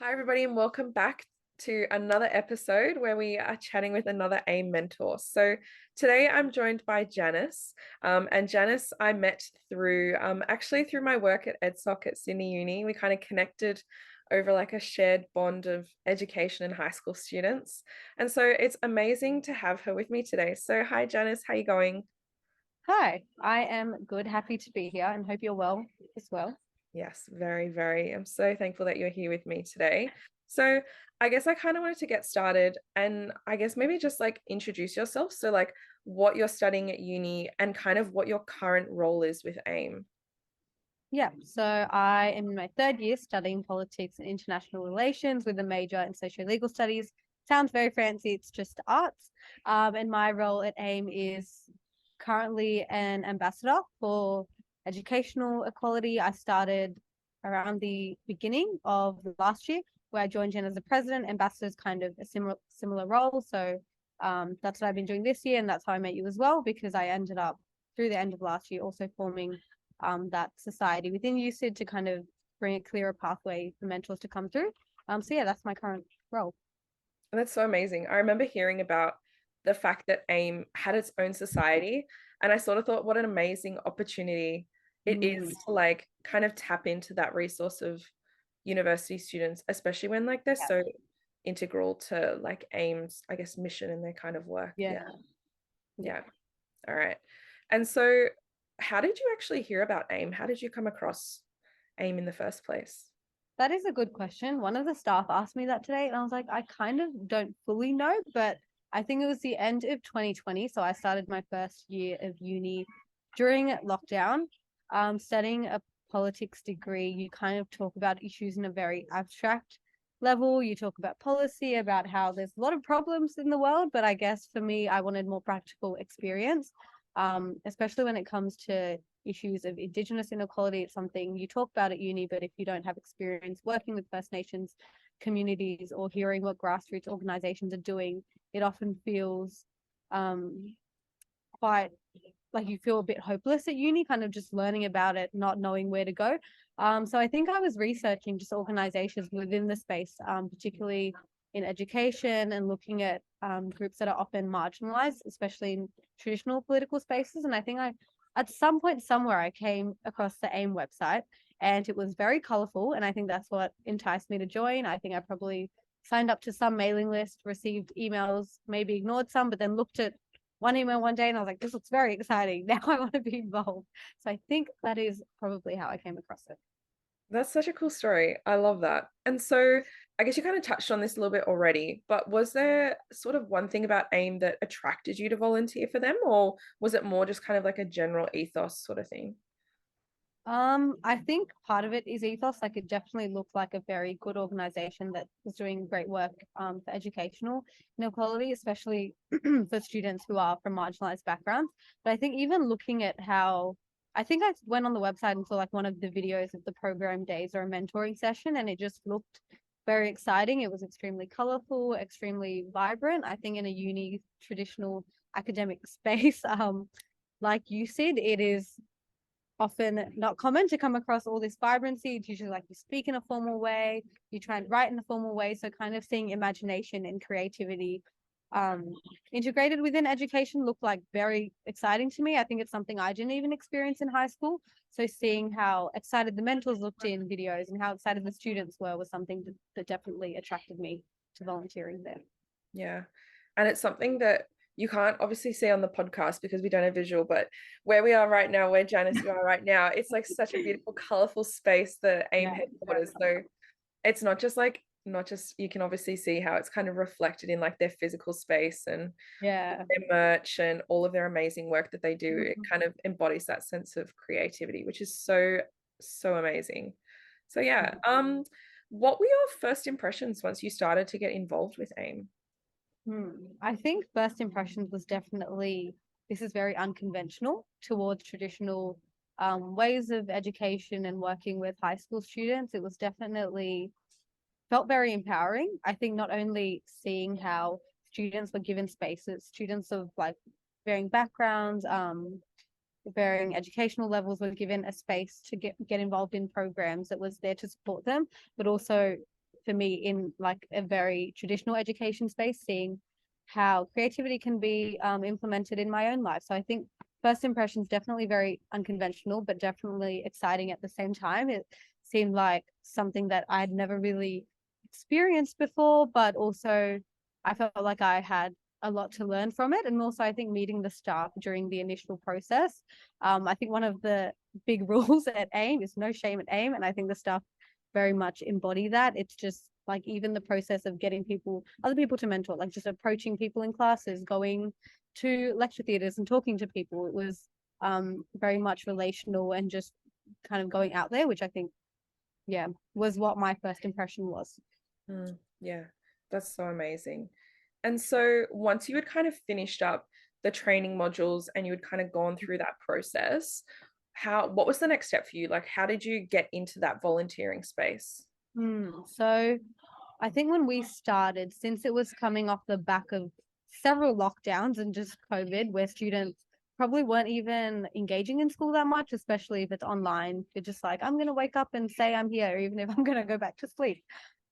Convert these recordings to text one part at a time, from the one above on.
Hi, everybody, and welcome back to another episode where we are chatting with another AIM mentor. So today I'm joined by Janice, and Janice I met through actually through my work at EdSoc at Sydney Uni. We kind of connected over like a shared bond of education and high school students, and so it's amazing to have her with me today. So hi, Janice, how you going? Hi, I am good, happy to be here, and hope you're well as well. Yes, very, very. I'm so thankful that you're here with me today. So, I guess I kind of wanted to get started and I guess maybe just like introduce yourself. So, like what you're studying at uni and kind of what your current role is with AIM. Yeah, so I am in my third year studying politics and international relations with a major in socio-legal studies. Sounds very fancy, it's just arts. And my role at AIM is currently an ambassador for educational equality. I started around the beginning of last year, where I joined in as a president. Ambassador is kind of a similar role. So that's what I've been doing this year, and that's how I met you as well, because I ended up through the end of last year also forming that society within UCID to kind of bring a clearer pathway for mentors to come through. So yeah, that's my current role. And that's so amazing. I remember hearing about the fact that AIM had its own society, and I sort of thought what an amazing opportunity it is Mm, to like kind of tap into that resource of university students, especially when like they're yeah, so integral to like AIM's, I guess, mission and their kind of work. yeah, Yeah. yeah. Yeah. All right. And so how did you actually hear about AIM? How did you come across AIM in the first place? That is a good question. One of the staff asked me that today, and I was like, I kind of don't fully know, but I think it was the end of 2020. So I started my first year of uni during lockdown, studying a politics degree. You kind of talk about issues in a very abstract level. You talk about policy, about how there's a lot of problems in the world, but I guess for me, I wanted more practical experience, especially when it comes to issues of Indigenous inequality. It's something you talk about at uni, but if you don't have experience working with First Nations communities or hearing what grassroots organizations are doing, it often feels quite like you feel a bit hopeless at uni, kind of just learning about it, not knowing where to go. So I think I was researching just organizations within the space, particularly in education and looking at groups that are often marginalized, especially in traditional political spaces. And I think at some point somewhere, I came across the AIM website and it was very colorful. And I think that's what enticed me to join. I think I probably signed up to some mailing list, received emails, maybe ignored some, but then looked at one email one day and I was like, this looks very exciting. Now I want to be involved. So I think that is probably how I came across it. That's such a cool story. I love that. And so I guess you kind of touched on this a little bit already, but was there sort of one thing about AIM that attracted you to volunteer for them, or was it more just kind of like a general ethos sort of thing? I think part of it is ethos. Like it definitely looked like a very good organization that was doing great work for educational inequality, especially for students who are from marginalized backgrounds. But I think even looking at how I think I went on the website and saw like one of the videos of the program days or a mentoring session, and it just looked very exciting. It was extremely colorful, extremely vibrant. I think in a uni traditional academic space, like you said, it is often not common to come across all this vibrancy. It's usually like you speak in a formal way, you try and write in a formal way. So kind of seeing imagination and creativity um, integrated within education looked like very exciting to me. I think it's something I didn't even experience in high school. So seeing how excited the mentors looked in videos and how excited the students were was something that definitely attracted me to volunteering there. Yeah. And it's something that you can't obviously see on the podcast because we don't have visual, but where we are right now, where Janice you are right now, it's like such a beautiful, colorful space, the AIM Yeah, very headquarters. So colorful. it's not just you can obviously see how it's kind of reflected in like their physical space and Yeah. their merch and all of their amazing work that they do. It Mhm. kind of embodies that sense of creativity, which is so, so amazing. So yeah, what were your first impressions once you started to get involved with AIM? I think first impressions was definitely this is very unconventional towards traditional ways of education and working with high school students. It was definitely felt very empowering. I think not only seeing how students were given spaces, students of like varying backgrounds, varying educational levels were given a space to get involved in programs that was there to support them, but also for me in like a very traditional education space, seeing how creativity can be implemented in my own life. So I think first impressions definitely very unconventional, but definitely exciting at the same time. It seemed like something that I'd never really experienced before, but also I felt like I had a lot to learn from it. And also I think meeting the staff during the initial process. I think one of the big rules at AIM is no shame at AIM. And I think the staff very much embody that. It's just like even the process of getting other people to mentor, like just approaching people in classes, going to lecture theatres and talking to people. It was very much relational and just kind of going out there, which I think, yeah, was what my first impression was. Yeah, that's so amazing. And so once you had kind of finished up the training modules and you had kind of gone through that process, what was the next step for you? Like, how did you get into that volunteering space? So I think when we started, since it was coming off the back of several lockdowns and just COVID, where students probably weren't even engaging in school that much, especially if it's online. You're just like, I'm going to wake up and say I'm here, even if I'm going to go back to sleep.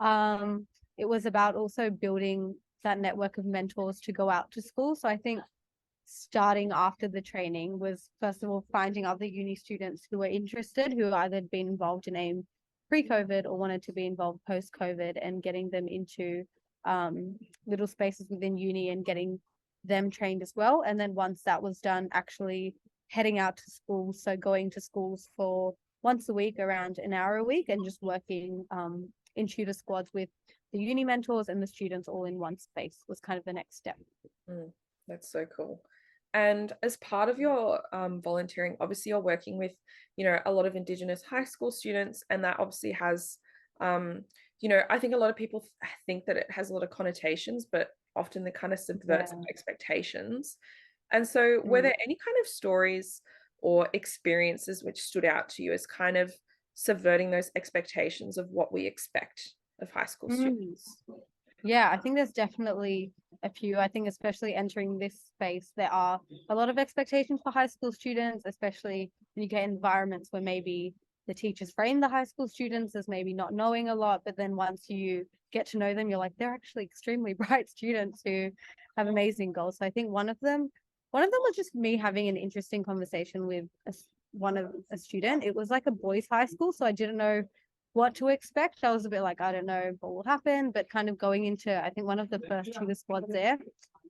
It was about also building that network of mentors to go out to school. So I think starting after the training was, first of all, finding other uni students who were interested, who either had been involved in AIM pre-COVID or wanted to be involved post-COVID, and getting them into little spaces within uni and getting them trained as well. And then once that was done, actually heading out to schools. So going to schools for once a week, around an hour a week, and just working in tutor squads with the uni mentors and the students all in one space was kind of the next step. That's so cool. And as part of your volunteering, obviously you're working with, a lot of Indigenous high school students, and that obviously has, I think a lot of people think that it has a lot of connotations, but often they kind of subvert some expectations. And so were there any kind of stories or experiences which stood out to you as kind of subverting those expectations of what we expect of high school students? Yeah, I think there's definitely a few. I think especially entering this space, there are a lot of expectations for high school students, especially when you get environments where maybe the teachers frame the high school students as maybe not knowing a lot, but then once you get to know them, you're like, they're actually extremely bright students who have amazing goals. So I think one of them was just me having an interesting conversation with a student. It was like a boys' high school, so I didn't know what to expect. I was a bit like, I don't know what will happen, but kind of going into, I think, one of the first tutor squads there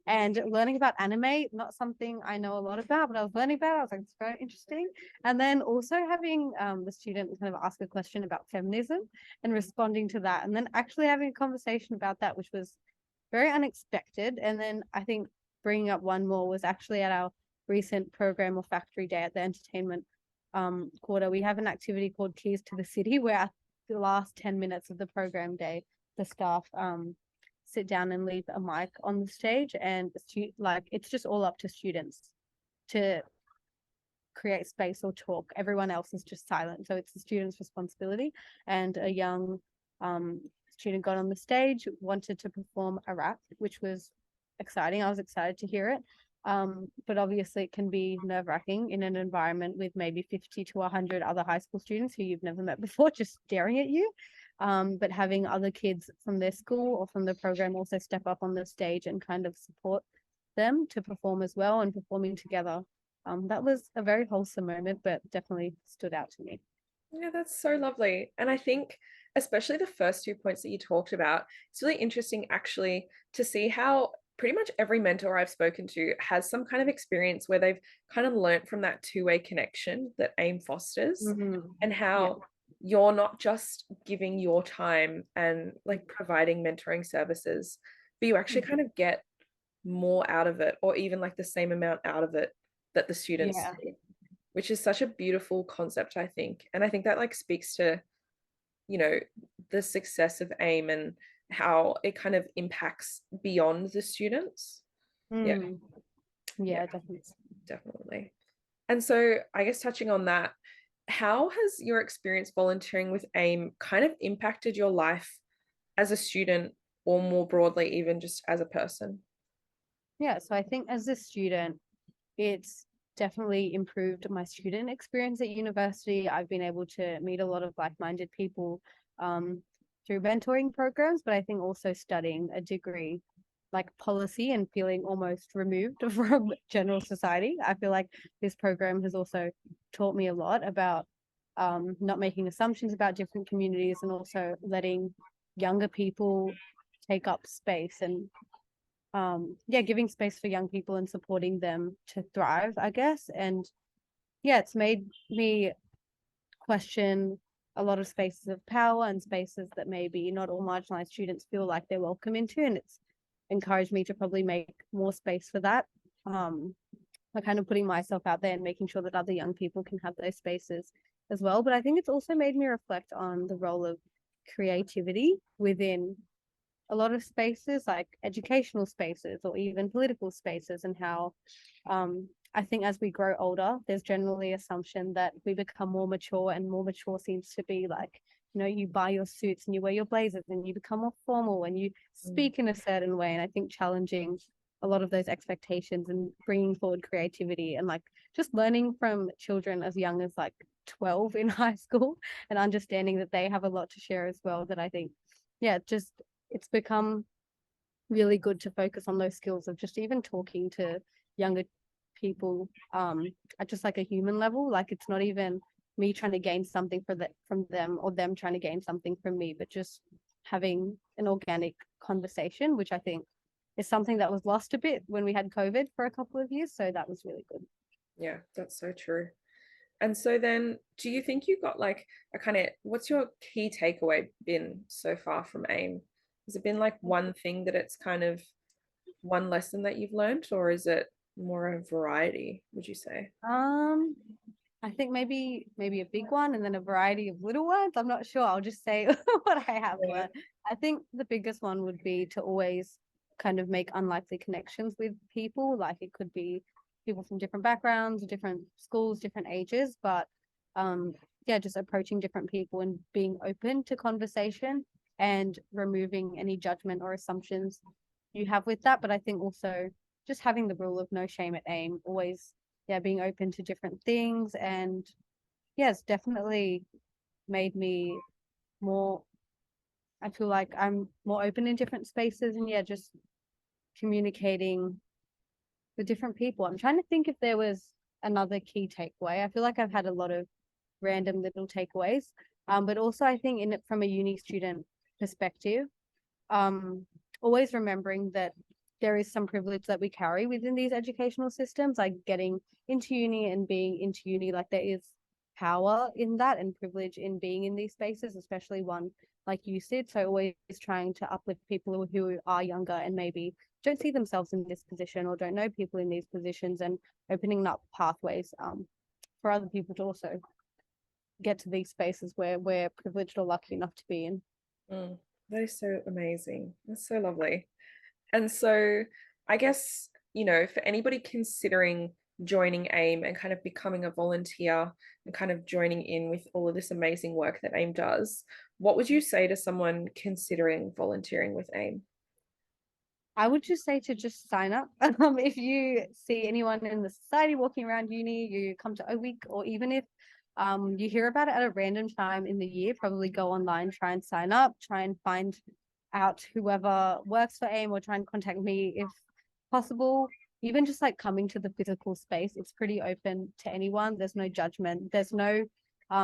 and learning about anime, not something I know a lot about, but I was learning about it. I was like, it's very interesting. And then also having the student kind of ask a question about feminism and responding to that, and then actually having a conversation about that, which was very unexpected. And then I think bringing up one more was actually at our recent program or factory day at the entertainment quarter. We have an activity called Keys to the City, where the last 10 minutes of the program day, the staff sit down and leave a mic on the stage, and it's just all up to students to create space or talk. Everyone else is just silent, so it's the students' responsibility. And a young student got on the stage, wanted to perform a rap, which was exciting. I was excited to hear it. But obviously it can be nerve-wracking in an environment with maybe 50 to 100 other high school students who you've never met before just staring at you. But having other kids from their school or from the program also step up on the stage and kind of support them to perform as well, and performing together. That was a very wholesome moment, but definitely stood out to me. Yeah, that's so lovely. And I think, especially the first 2 points that you talked about, it's really interesting actually to see how pretty much every mentor I've spoken to has some kind of experience where they've kind of learnt from that two-way connection that AIM fosters, and how you're not just giving your time and like providing mentoring services, but you actually kind of get more out of it, or even like the same amount out of it that the students do, which is such a beautiful concept, I think. And I think that like speaks to, the success of AIM and how it kind of impacts beyond the students. Yeah. Yeah, definitely. Definitely. And so I guess touching on that, how has your experience volunteering with AIM kind of impacted your life as a student, or more broadly, even just as a person? Yeah, so I think as a student, it's definitely improved my student experience at university. I've been able to meet a lot of like-minded people through mentoring programs, but I think also studying a degree like policy and feeling almost removed from general society. I feel like this program has also taught me a lot about not making assumptions about different communities and also letting younger people take up space and giving space for young people and supporting them to thrive, I guess. And yeah, it's made me question a lot of spaces of power and spaces that maybe not all marginalized students feel like they're welcome into, and it's encouraged me to probably make more space for that. By kind of putting myself out there and making sure that other young people can have those spaces as well. But I think it's also made me reflect on the role of creativity within a lot of spaces, like educational spaces or even political spaces, and how I think as we grow older, there's generally assumption that we become more mature, and more mature seems to be like, you know, you buy your suits and you wear your blazers and you become more formal and you speak in a certain way. And I think challenging a lot of those expectations and bringing forward creativity and like just learning from children as young as like 12 in high school and understanding that they have a lot to share as well, that I think, yeah, just it's become really good to focus on those skills of just even talking to younger people at just like a human level. Like it's not even me trying to gain something from them or them trying to gain something from me, but just having an organic conversation, which I think is something that was lost a bit when we had COVID for a couple of years. So that was really good. Yeah, that's so true. And so then, do you think you got like a kind of, what's your key takeaway been so far from AIM? Has it been like one thing that it's kind of one lesson that you've learned, or is it more a variety, would you say? I think maybe a big one and then a variety of little ones. I'm not sure. I'll just say what I have Yeah. learned. I think the biggest one would be to always kind of make unlikely connections with people. Like it could be people from different backgrounds, different schools, different ages, but just approaching different people and being open to conversation and removing any judgment or assumptions you have with that. But I think also just having the rule of no shame at AIM, always being open to different things. And it's definitely made me more, I feel like I'm more open in different spaces and just communicating with different people. I'm trying to think if there was another key takeaway. I feel like I've had a lot of random little takeaways. But also I think in it from a uni student perspective, always remembering that there is some privilege that we carry within these educational systems, like getting into uni and being into uni, like there is power in that and privilege in being in these spaces, especially one like you said. So always trying to uplift people who are younger and maybe don't see themselves in this position or don't know people in these positions, and opening up pathways for other people to also get to these spaces where we're privileged or lucky enough to be in. That is so amazing. That's so lovely. And so I guess, for anybody considering joining AIM and kind of becoming a volunteer and kind of joining in with all of this amazing work that AIM does, what would you say to someone considering volunteering with AIM? I would just say to just sign up. If you see anyone in the society walking around uni, you come to a week, or even if you hear about it at a random time in the year, probably go online, try and sign up, try and find out whoever works for AIM, or try and contact me if possible. Even just like coming to the physical space, it's pretty open to anyone. There's no judgment. There's no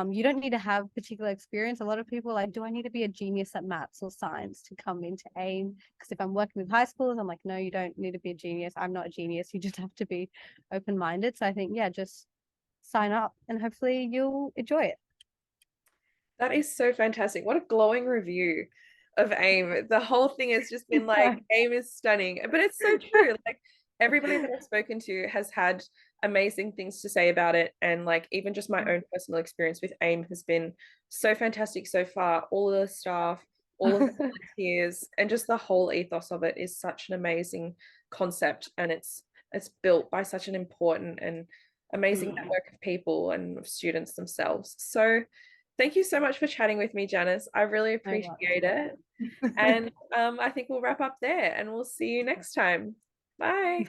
you don't need to have particular experience. A lot of people are like, do I need to be a genius at maths or science to come into AIM? Because if I'm working with high schoolers, I'm like, no, you don't need to be a genius. I'm not a genius. You just have to be open-minded. So I think, just sign up and hopefully you'll enjoy it. That is so fantastic. What a glowing review of AIM. The whole thing has just been like, AIM is stunning. But it's so true. Like everybody that I've spoken to has had amazing things to say about it. And like even just my own personal experience with AIM has been so fantastic so far. All of the staff, all of the volunteers, and just the whole ethos of it is such an amazing concept. And it's built by such an important and amazing network of people and of students themselves. So thank you so much for chatting with me, Janice. I really appreciate it. And I think we'll wrap up there and we'll see you next time. Bye.